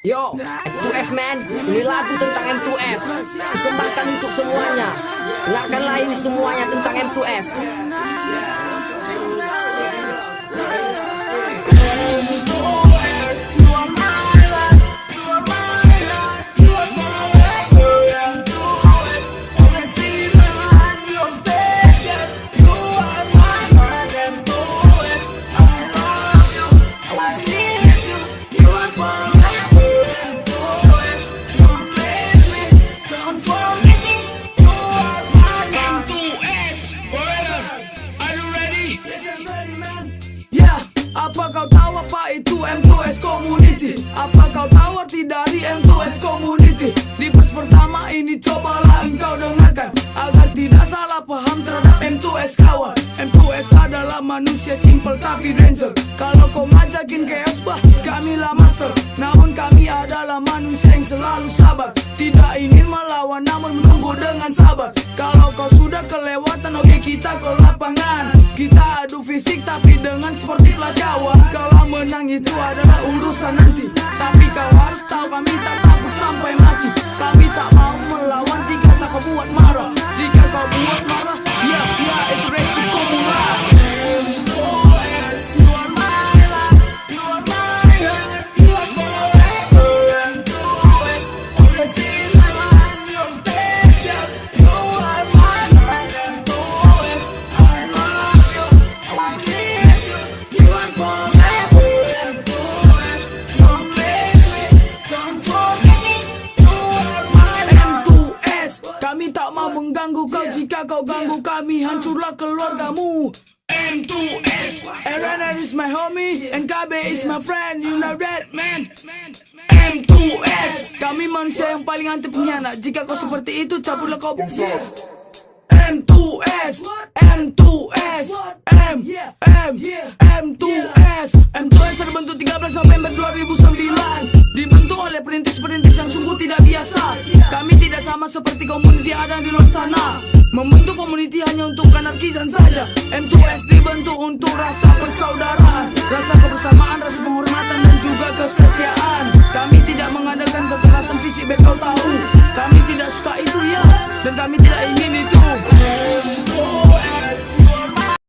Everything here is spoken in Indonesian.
Yo, M2S man, ini lagu tentang M2S. Persembahkan untuk semuanya. Dengarkanlah ini semuanya tentang M2S. Apa kau tahu apa itu M2S Community? Apa kau tahu arti dari M2S Community? Di verse pertama ini cobalah engkau dengarkan, agar tidak salah paham terhadap M2S kawan. M2S adalah manusia simple tapi danger. Kalau kau ngajakin chaos bah, kamilah master. Namun kami adalah manusia yang selalu sabar, tidak ingin melawan namun menunggu dengan sabar. Kalau kau sudah kelewatan, oke kita ke lapangan. Kita adu fisik tapi dengan seperti kawan. Kalau menang itu adalah urusan nanti, tapi kau harus tahu kami tak takut sampai mati. Kami tak mau melawan jika tak kau buat marah. Jika kau buat marah, ya itu resiko murah. Kami tak mau mengganggu kau, jika kau ganggu kami hancurlah keluargamu. M2S, RNN is my homie, NKB is my friend, you know that man. M2S, kami manusia yang paling anti pengkhianat. Jika kau seperti itu cabutlah kau. M2S, M2S, M2S terbentuk 13 November 2009. Dibentuk oleh perintis-perintis yang sungguh tidak biasa. Kami tidak sama seperti komuniti ada di luar sana. Membentuk komuniti hanya untuk anarkisan saja. M2S dibentuk untuk rasa persaudaraan, rasa kebersamaan, rasa penghormatan dan juga kesetiaan. Kami tidak mengandalkan kekerasan fisik biar kau tahu.